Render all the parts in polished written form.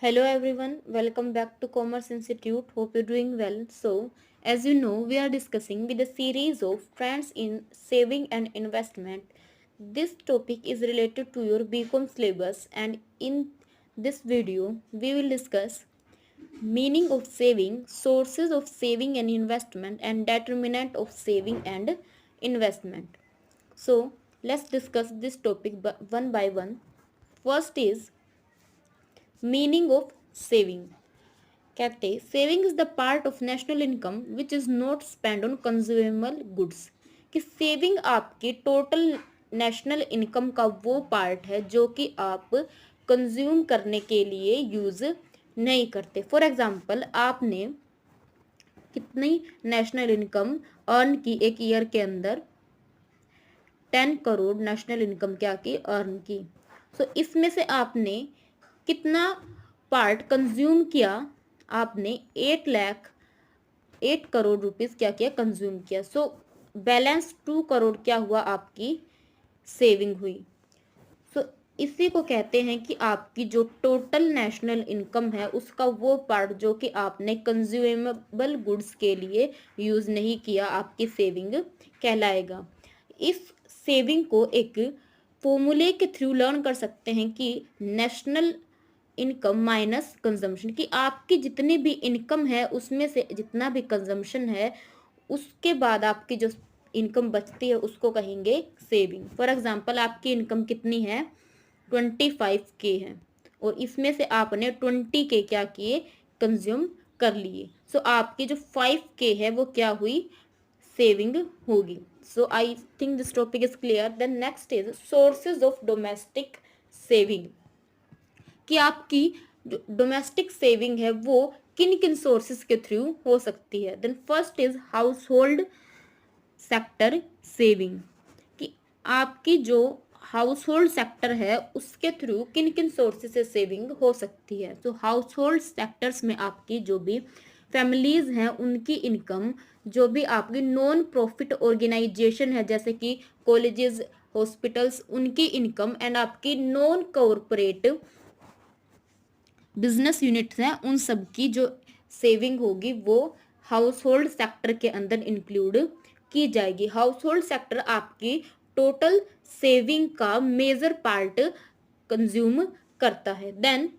Hello everyone, welcome back to Commerce Institute. Hope you're doing well. So, as you know, we are discussing with a series of trends in saving and investment. This topic is related to your BCom syllabus, and in this video, we will discuss meaning of saving, sources of saving and investment, and determinant of saving and investment. So, let's discuss this topic one by one. First is meaning of saving. कहते हैं saving is the part of national income which is not spend on consumable goods. कि saving आपकी total national income का वो part है जो कि आप कंज्यूम करने के लिए यूज नहीं करते. फॉर एग्जाम्पल, आपने कितनी नेशनल इनकम अर्न की एक ईयर के अंदर? 10 करोड़ नेशनल इनकम क्या की? अर्न की. सो इसमें से आपने कितना पार्ट कंज्यूम किया? आपने 8 करोड़ रुपीस क्या किया? कंज्यूम किया. सो बैलेंस 2 करोड़ क्या हुआ? आपकी सेविंग हुई. सो इसी को कहते हैं कि आपकी जो टोटल नेशनल इनकम है उसका वो पार्ट जो कि आपने कंज्यूमेबल गुड्स के लिए यूज नहीं किया, आपकी सेविंग कहलाएगा. इस सेविंग को एक फॉर्मूले के थ्रू लर्न कर सकते हैं कि नेशनल इनकम माइनस कंजम्पशन. कि आपकी जितनी भी इनकम है उसमें से जितना भी कंजम्पशन है उसके बाद आपकी जो इनकम बचती है उसको कहेंगे सेविंग. फॉर एग्जांपल, आपकी इनकम कितनी है? 25K है और इसमें से आपने 20K क्या किए? कंज्यूम कर लिए. सो आपकी जो 5K है वो क्या हुई? सेविंग होगी. So I think this topic is clear. Then next is sources of domestic saving. कि आपकी जो डोमेस्टिक सेविंग है वो किन किन सोर्सेज के थ्रू हो सकती है. Then first is household sector saving. कि आपकी जो हाउस होल्ड सेक्टर है उसके थ्रू किन किन सोर्सेज से सेविंग हो सकती है. तो हाउस होल्ड सेक्टर्स में आपकी जो भी फैमिलीज हैं उनकी इनकम, जो भी आपकी नॉन प्रॉफिट ऑर्गेनाइजेशन है जैसे कि कॉलेजेस, हॉस्पिटल्स, उनकी इनकम, एंड आपकी नॉन कॉरपोरेट बिजनेस यूनिट्स हैं उन सब की जो सेविंग होगी वो हाउस होल्ड सेक्टर के अंदर इंक्लूड की जाएगी. हाउस होल्ड सेक्टर आपकी टोटल सेविंग का मेजर पार्ट कंज्यूम करता है. Then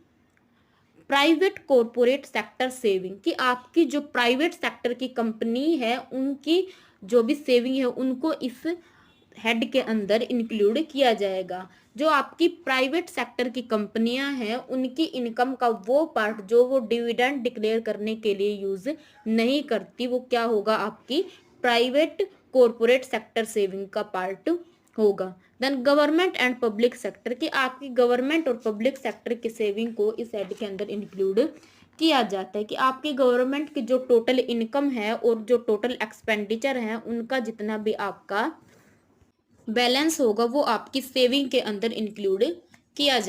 private corporate sector saving. कि आपकी जो प्राइवेट सेक्टर की कंपनी है उनकी जो भी सेविंग है उनको इस हेड के अंदर इंक्लूड किया जाएगा. जो आपकी प्राइवेट सेक्टर की कंपनियां हैं उनकी इनकम का वो पार्ट जो वो डिविडेंड डिक्लेयर करने के लिए यूज नहीं करती वो क्या होगा? आपकी प्राइवेट कॉरपोरेट सेक्टर सेविंग का पार्ट होगा. Then government and public sector. की आपकी गवर्नमेंट और पब्लिक सेक्टर की सेविंग को इस हेड के अंदर इंक्लूड किया जाता है. कि आपकी गवर्नमेंट की जो टोटल इनकम है और जो टोटल एक्सपेंडिचर है उनका जितना भी आपका बैलेंस होगा वो आपकी सेविंग के अंदर इंक्लूड किया जाए.